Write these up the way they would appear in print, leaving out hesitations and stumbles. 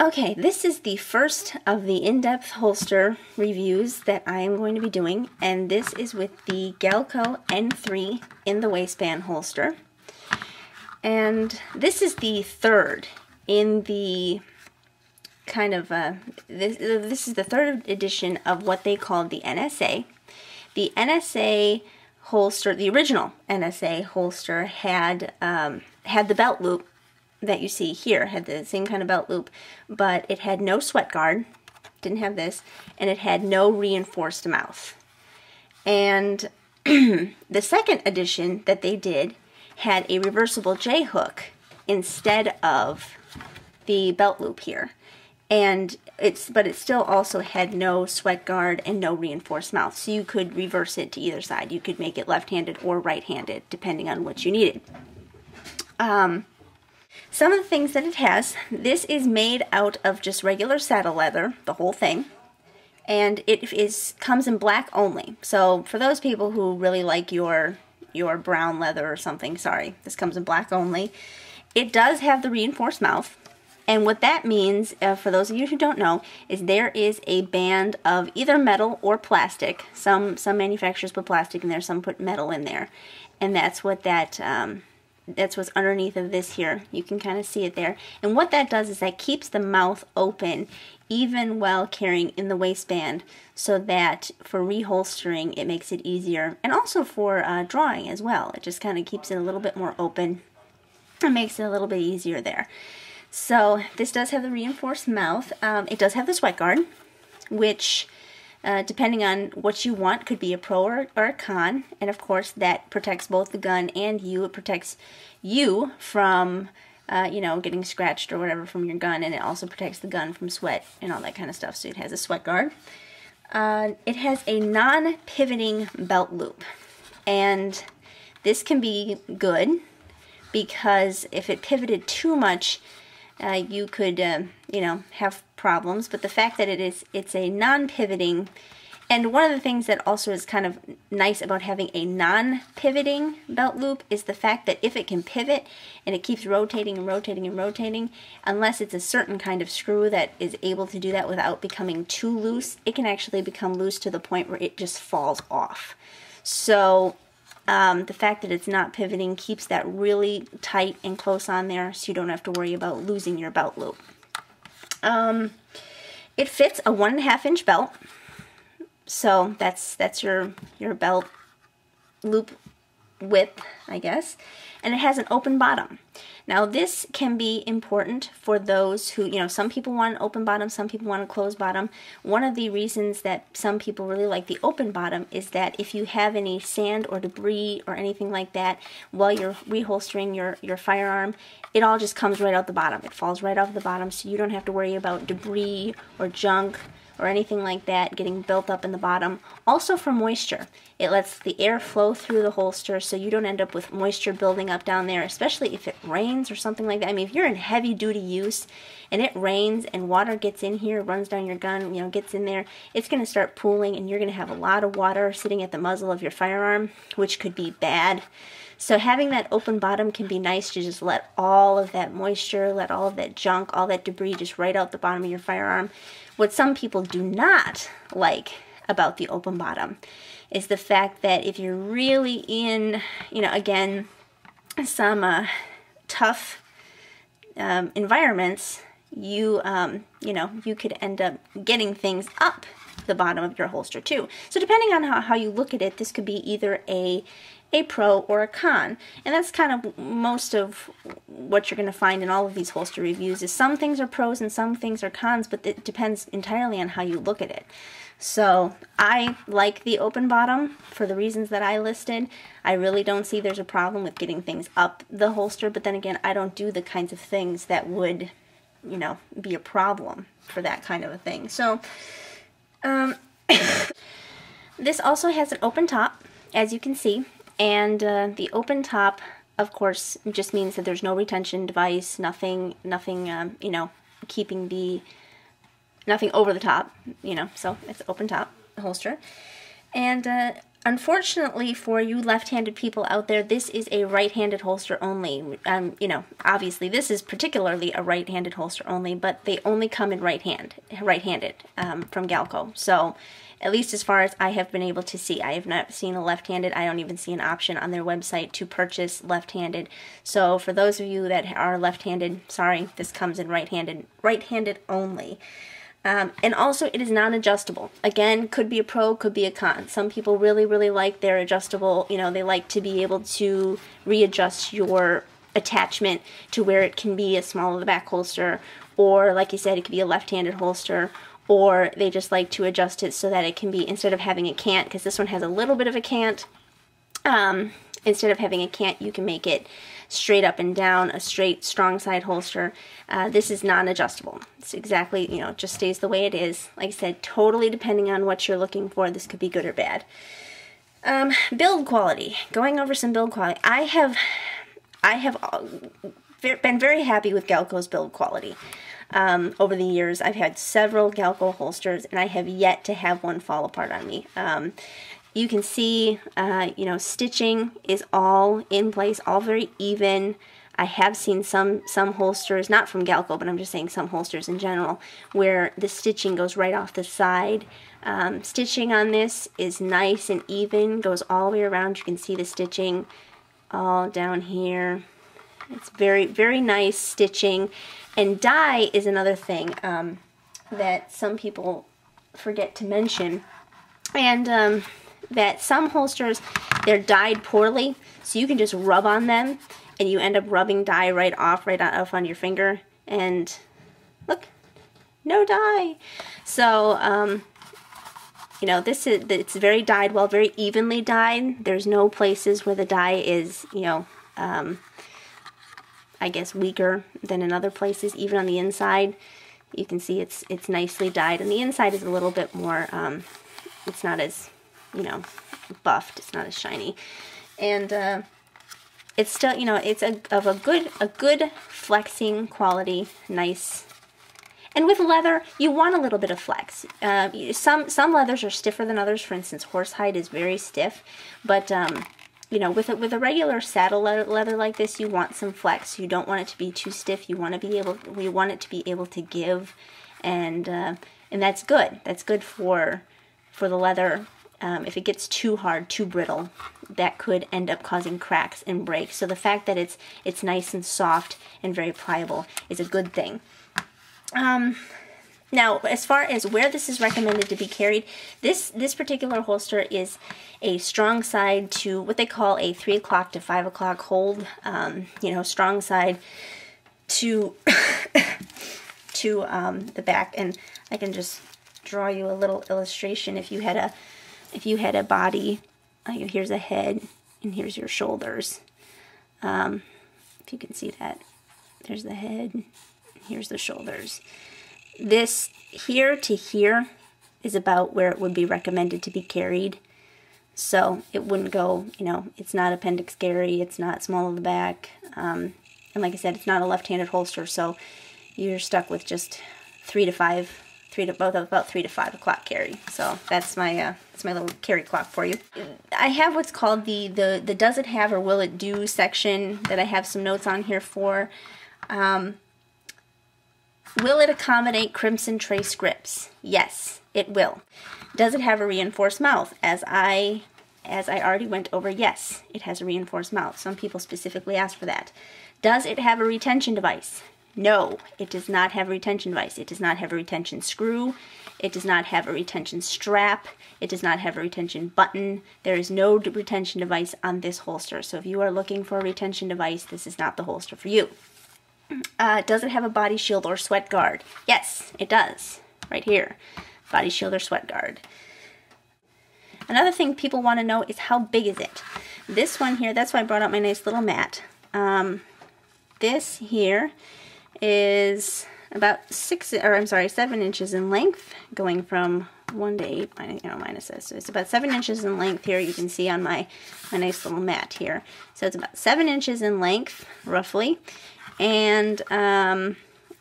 Okay, this is the first of the in-depth holster reviews that I am going to be doing, and this is with the Galco N3 in the waistband holster. And this is the third in the kind of, this is the third edition of what they called the NSA. The NSA holster, the original NSA holster had the belt loop that you see here, had the same kind of belt loop, but it had no sweat guard, didn't have this, and it had no reinforced mouth. And the second edition that they did had a reversible J-hook instead of the belt loop here. And but it still also had no sweat guard and no reinforced mouth, so you could reverse it to either side. You could make it left-handed or right-handed, depending on what you needed. Some of the things that it has, this is made out of just regular saddle leather, the whole thing, and it comes in black only. So for those people who really like your brown leather or something, sorry, this comes in black only. It does have the reinforced mouth, and what that means, for those of you who don't know, is there is a band of either metal or plastic. Some manufacturers put plastic in there, some put metal in there, and that's what that's what's underneath of this here. You can kind of see it there. And what that does is that keeps the mouth open even while carrying in the waistband, so that for reholstering it makes it easier, and also for drawing as well. It just kind of keeps it a little bit more open and makes it a little bit easier there. So this does have the reinforced mouth. It does have the sweat guard, which depending on what you want, could be a pro or a con, and of course that protects both the gun and you. It protects you from, you know, getting scratched or whatever from your gun, and it also protects the gun from sweat and all that kind of stuff, so it has a sweat guard. It has a non-pivoting belt loop, and this can be good because if it pivoted too much, you could, you know, have problems. But the fact that it's a non-pivoting, and one of the things that also is kind of nice about having a non-pivoting belt loop is the fact that if it can pivot and it keeps rotating and rotating and rotating, unless it's a certain kind of screw that is able to do that without becoming too loose, it can actually become loose to the point where it just falls off. So the fact that it's not pivoting keeps that really tight and close on there, so you don't have to worry about losing your belt loop. It fits a 1.5 inch belt, so that's your belt loop width, I guess, and it has an open bottom. Now this can be important for those who, you know, some people want an open bottom, some people want a closed bottom. One of the reasons that some people really like the open bottom is that if you have any sand or debris or anything like that while you're reholstering your firearm, it all just comes right out the bottom. It falls right off the bottom, so you don't have to worry about debris or junk or anything like that getting built up in the bottom. Also for moisture, it lets the air flow through the holster, so you don't end up with moisture building up down there, especially if it rains or something like that. I mean, if you're in heavy duty use and it rains and water gets in here, runs down your gun, you know, gets in there, it's going to start pooling, and you're going to have a lot of water sitting at the muzzle of your firearm, which could be bad. So having that open bottom can be nice to just let all of that moisture, let all of that junk, all that debris just right out the bottom of your firearm. What some people do not like about the open bottom is the fact that if you're really in, you know, again, some tough environments, you know, you could end up getting things up the bottom of your holster too. So depending on how you look at it, this could be either a pro or a con, and that's kind of most of what you're going to find in all of these holster reviews. Is some things are pros and some things are cons, but it depends entirely on how you look at it. So I like the open bottom for the reasons that I listed. I really don't see there's a problem with getting things up the holster, but then again, I don't do the kinds of things that would, you know, be a problem for that kind of a thing. So this also has an open top, as you can see. And the open top, of course, just means that there's no retention device, nothing, you know, keeping nothing over the top, you know, so it's open top holster. And unfortunately for you left-handed people out there, this is a right-handed holster only. You know, obviously this is particularly a right-handed holster only, but they only come in right-handed from Galco. So at least as far as I have been able to see, I have not seen a left-handed. I don't even see an option on their website to purchase left-handed. So for those of you that are left-handed, sorry, this comes in right-handed only. And also, it is non-adjustable. Again, could be a pro, could be a con. Some people really, really like their adjustable, you know, they like to be able to readjust your attachment to where it can be a small of the back holster, or like you said, it could be a left-handed holster, or they just like to adjust it so that it can be, instead of having a cant, because this one has a little bit of a cant, instead of having a cant, you can make it straight up and down, a straight strong side holster. This is non-adjustable. It's exactly, you know, it just stays the way it is. Like I said, totally depending on what you're looking for, this could be good or bad. Build quality. Going over some build quality. I have been very happy with Galco's build quality. Over the years, I've had several Galco holsters, and I have yet to have one fall apart on me. You can see, you know, stitching is all in place, all very even. I have seen some holsters, not from Galco, but I'm just saying some holsters in general, where the stitching goes right off the side. Stitching on this is nice and even, goes all the way around. You can see the stitching all down here. It's very, very nice stitching. And dye is another thing that some people forget to mention. And that some holsters, they're dyed poorly, so you can just rub on them and you end up rubbing dye right off on your finger, and look, no dye. So you know, it's very dyed well, very evenly dyed. There's no places where the dye is, you know, I guess weaker than in other places. Even on the inside, you can see it's nicely dyed, and the inside is a little bit more, it's not as, you know, buffed. It's not as shiny, and it's still, you know, it's a good flexing quality, nice. And with leather, you want a little bit of flex. Some leathers are stiffer than others. For instance, horsehide is very stiff, but you know, with a regular saddle leather like this, you want some flex. You don't want it to be too stiff. You want it to be able to give, and that's good. That's good for the leather. If it gets too hard, too brittle, that could end up causing cracks and breaks. So the fact that it's nice and soft and very pliable is a good thing. Now, as far as where this is recommended to be carried, this particular holster is a strong side to what they call a 3 o'clock to 5 o'clock hold. You know, strong side to the back, and I can just draw you a little illustration. If you had a body, here's a head, and here's your shoulders. If you can see that, there's the head, here's the shoulders. This here to here is about where it would be recommended to be carried. So it wouldn't go, you know, it's not appendix carry, it's not small of the back, and like I said, it's not a left-handed holster, so you're stuck with just about 3 to 5 o'clock carry. So that's my little carry clock for you. I have what's called the does it have or will it do section that I have some notes on here for. Will it accommodate crimson trace grips? Yes, it will. Does it have a reinforced mouth? As I already went over, yes, it has a reinforced mouth. Some people specifically ask for that. Does it have a retention device? No, it does not have a retention device. It does not have a retention screw. It does not have a retention strap. It does not have a retention button. There is no retention device on this holster. So if you are looking for a retention device, this is not the holster for you. Does it have a body shield or sweat guard? Yes, it does. Right here. Body shield or sweat guard. Another thing people want to know is how big is it? This one here, that's why I brought out my nice little mat. This here is about 7 inches in length, going from 1 to 8, minus this. So it's about 7 inches in length here. You can see on my nice little mat here. So it's about 7 inches in length, roughly, and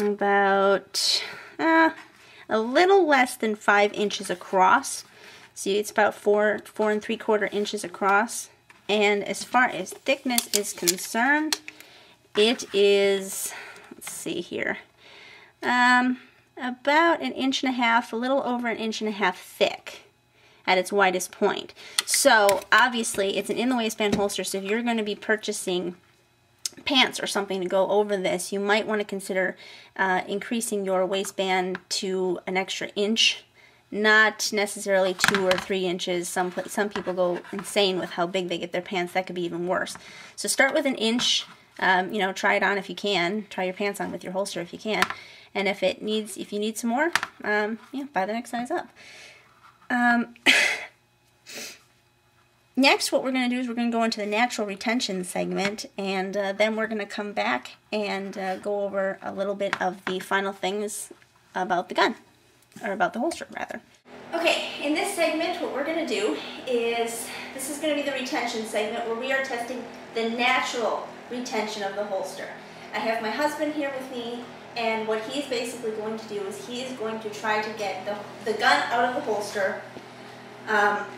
about a little less than 5 inches across. See, it's about 4 3/4 inches across. And as far as thickness is concerned, it is, let's see here, about 1.5 inches, a little over 1.5 inches thick at its widest point. So obviously it's an in the waistband holster, so if you're going to be purchasing pants or something to go over this, you might want to consider increasing your waistband to an extra inch. Not necessarily 2 or 3 inches. Some people go insane with how big they get their pants. That could be even worse. So start with 1 inch. You know, try it on if you can. Try your pants on with your holster if you can. And if you need some more, yeah, buy the next size up. Next, what we're going to do is we're going to go into the natural retention segment, and then we're going to come back and go over a little bit of the final things about the gun. Or about the holster, rather. Okay, in this segment, what we're going to do is, this is going to be the retention segment where we are testing the natural retention of the holster. I have my husband here with me, and what he's basically going to do is he is going to try to get the gun out of the holster.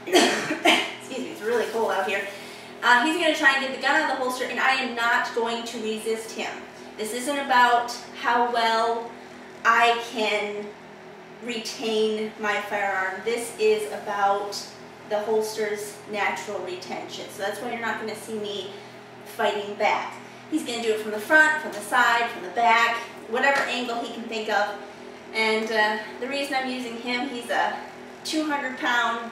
Excuse me, it's really cold out here. He's going to try and get the gun out of the holster, and I am not going to resist him. This isn't about how well I can retain my firearm. This is about the holster's natural retention. So that's why you're not going to see me fighting back. He's going to do it from the front, from the side, from the back, whatever angle he can think of. And the reason I'm using him, he's a 200-pound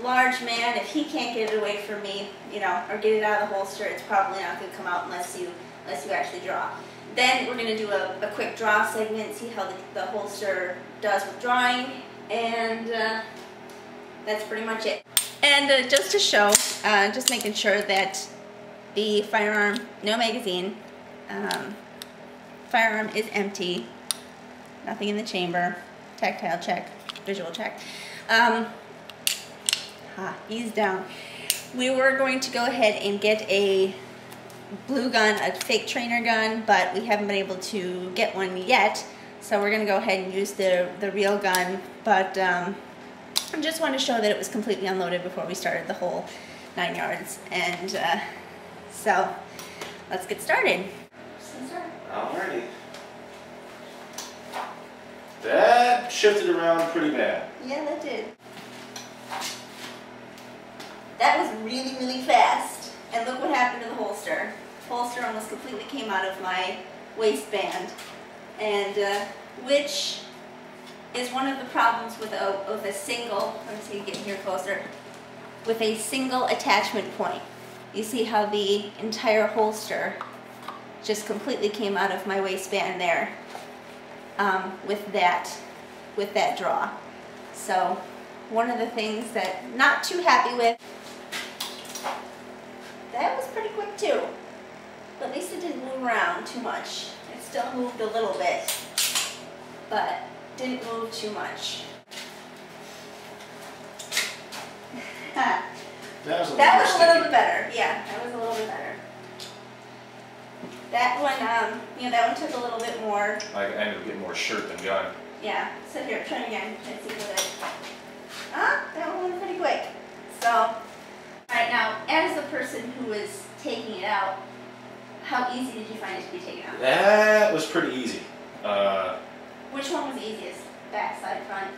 large man. If he can't get it away from me, you know, or get it out of the holster, it's probably not going to come out unless you actually draw. Then we're going to do a quick draw segment, see how the holster does with drawing, and that's pretty much it. And just to show, just making sure that the firearm, no magazine, firearm is empty, nothing in the chamber, tactile check, visual check. Ease down. We were going to go ahead and get a blue gun, a fake trainer gun, but we haven't been able to get one yet, so we're going to go ahead and use the real gun. But I just wanted to show that it was completely unloaded before we started the whole 9 yards. And so let's get started. Alrighty. That shifted around pretty bad. Yeah, that did. That was really, really fast. And look what happened to the holster. The holster almost completely came out of my waistband, and which is one of the problems with a single, let me see, get here closer, with a single attachment point. You see how the entire holster just completely came out of my waistband there with that draw. So one of the things that I'm not too happy with. That was pretty quick too, but at least it didn't move around too much. It still moved a little bit, but didn't move too much. That was a little bit better. Yeah, that was a little bit better. That one, you know, that one took a little bit more. I ended up getting more shirt than gun. Yeah. So here, try it again. Let's see what it. That one went pretty quick. So. Alright, now, as the person who was taking it out, how easy did you find it to be taken out? That was pretty easy. Which one was the easiest? Back, side, front?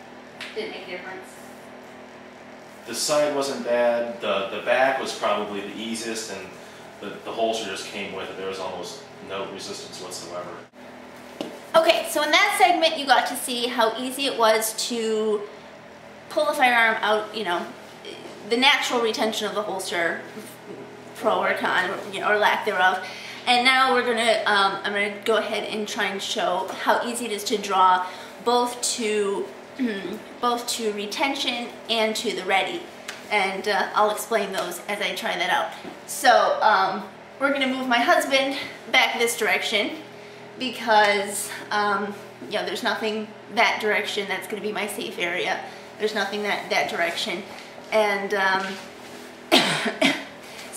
Didn't make a difference? The side wasn't bad. The back was probably the easiest, and the holster just came with it. There was almost no resistance whatsoever. Okay, so in that segment you got to see how easy it was to pull the firearm out, you know, the natural retention of the holster, pro or con, or lack thereof. And now we're gonna, I'm gonna go ahead and try and show how easy it is to draw, both to retention and to the ready. And I'll explain those as I try that out. So we're gonna move my husband back this direction because yeah, there's nothing that direction. That's gonna be my safe area. There's nothing that direction. And so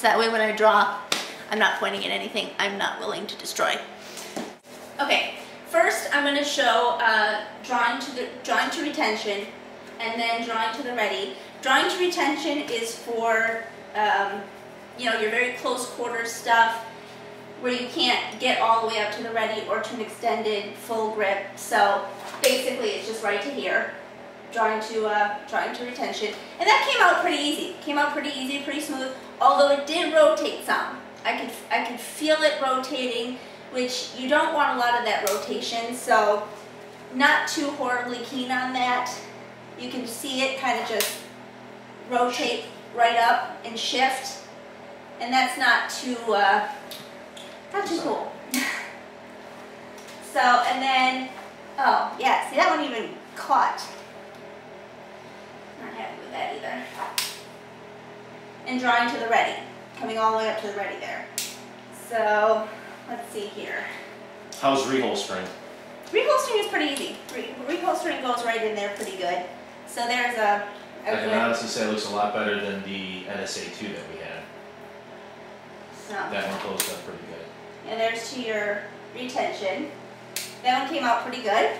that way when I draw, I'm not pointing at anything I'm not willing to destroy. Okay, first I'm going to show drawing to retention, and then drawing to the ready. Drawing to retention is for, you know, your very close quarter stuff where you can't get all the way up to the ready or to an extended full grip. So basically it's just right to here, drawing to retention. And that came out pretty easy. Came out pretty easy, pretty smooth, although it did rotate some. I could feel it rotating, which you don't want a lot of that rotation, so not too horribly keen on that. You can see it kind of just rotate right up and shift, and that's not too cool. So, and then, oh yeah, see that one even caught. Not happy with that either. And drawing to the ready, coming all the way up to the ready there. So, let's see here. How's reholstering? Reholstering is pretty easy. Reholstering goes right in there pretty good. So there's a I can honestly say it looks a lot better than the NSA2 that we had. So, that one closed up pretty good. And there's to your retention. That one came out pretty good.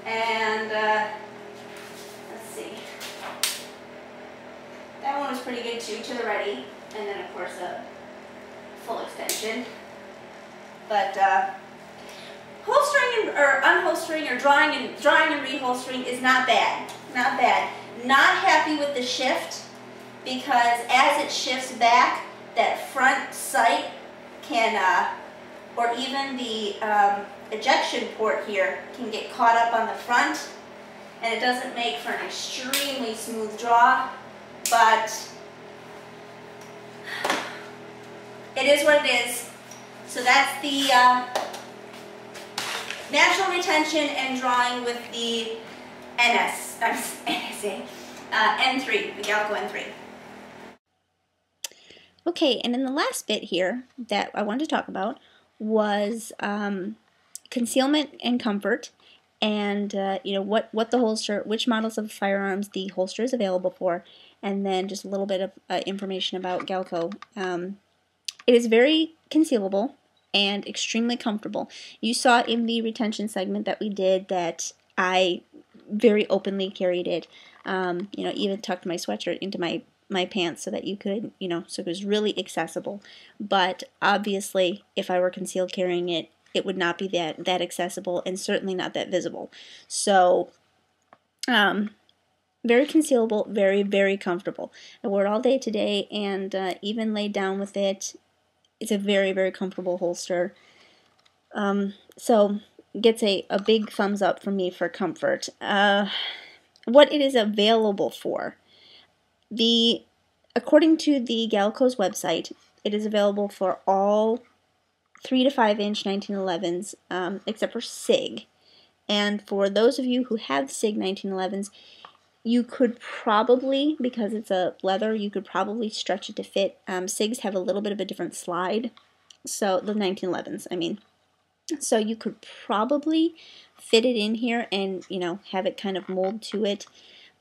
And let's see. That one was pretty good too, to the ready. And then of course a full extension. But holstering or unholstering or drawing and reholstering is not bad. Not bad. Not happy with the shift because as it shifts back, that front sight can, or even the ejection port here can get caught up on the front, and it doesn't make for an extremely smooth draw, but it is what it is. So that's the natural retention and drawing with the N3, the Galco N3. Okay, and then the last bit here that I wanted to talk about was concealment and comfort, and you know what the holster, which models of firearms the holster is available for, and then just a little bit of information about Galco. It is very concealable and extremely comfortable. You saw in the retention segment that we did that I very openly carried it. You know, even tucked my sweatshirt into my pants so that you could, you know, so it was really accessible. But obviously, if I were concealed carrying it, it would not be that accessible and certainly not that visible. So, very concealable, very, very comfortable. I wore it all day today and even laid down with it. It's a very, very comfortable holster. So, gets a big thumbs up from me for comfort. What it is available for. According to the Galco's website, it is available for all 3 to 5 inch 1911s, except for SIG. And for those of you who have SIG 1911s, you could probably, because it's a leather, you could probably stretch it to fit. SIGs have a little bit of a different slide, so the 1911s, I mean. So you could probably fit it in here and, you know, have it kind of mold to it.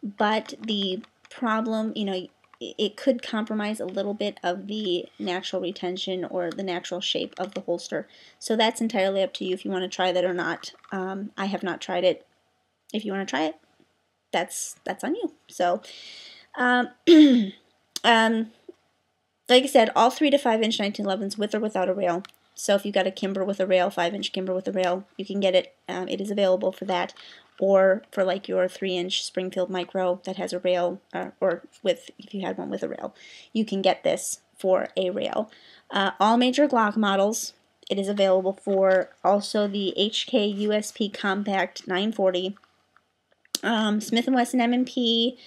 But the problem, you know, it could compromise a little bit of the natural retention or the natural shape of the holster. So that's entirely up to you if you want to try that or not. I have not tried it. If you want to try it, that's on you. So, like I said, all 3 to 5 inch 1911s with or without a rail. So if you've got a Kimber with a rail, 5-inch Kimber with a rail, you can get it. It is available for that. Or for like your 3-inch Springfield Micro that has a rail, or with, if you had one with a rail, you can get this for a rail. All major Glock models, it is available for. Also the HK USP Compact 940, Smith & Wesson M&P,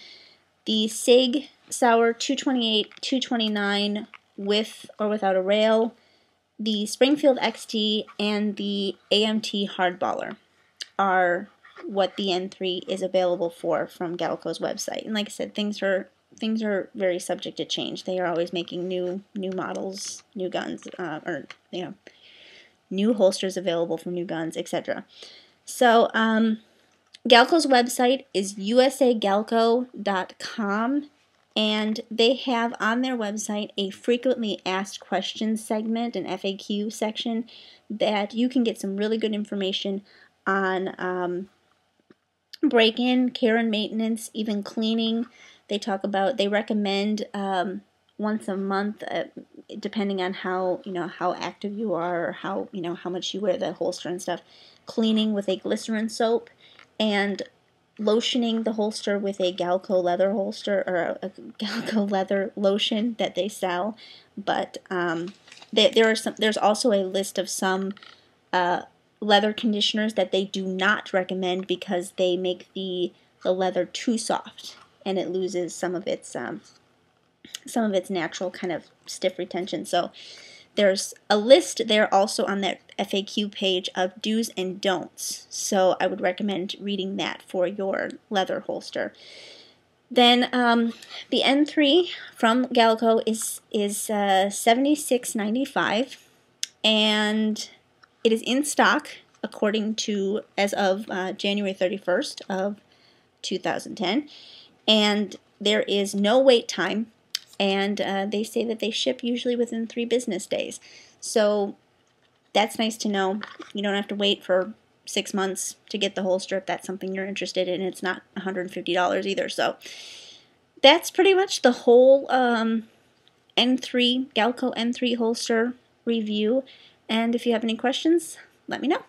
the SIG Sauer 228, 229 with or without a rail, the Springfield XT, and the AMT Hardballer are what the N3 is available for from Galco's website. And like I said, things are very subject to change. They are always making new models, new guns, or you know, new holsters available for new guns, etc. So Galco's website is usagalco.com, and they have on their website a frequently asked questions segment, an FAQ section, that you can get some really good information on break-in, care and maintenance, even cleaning, They talk about, they recommend once a month, depending on how, how active you are, or how, how much you wear the holster and stuff, cleaning with a glycerin soap and lotioning the holster with a Galco leather holster, or a Galco leather lotion that they sell. But there's also a list of some leather conditioners that they do not recommend because they make the leather too soft and it loses some of its natural kind of stiff retention. So there's a list there also on that FAQ page of do's and don'ts. So I would recommend reading that for your leather holster. Then the N3 from Galco is $76.95, and it is in stock according to as of January 31st of 2010, and there is no wait time, and they say that they ship usually within 3 business days. So that's nice to know. You don't have to wait for 6 months to get the holster if that's something you're interested in. It's not $150 either. So that's pretty much the whole Galco N3 holster review. And if you have any questions, let me know.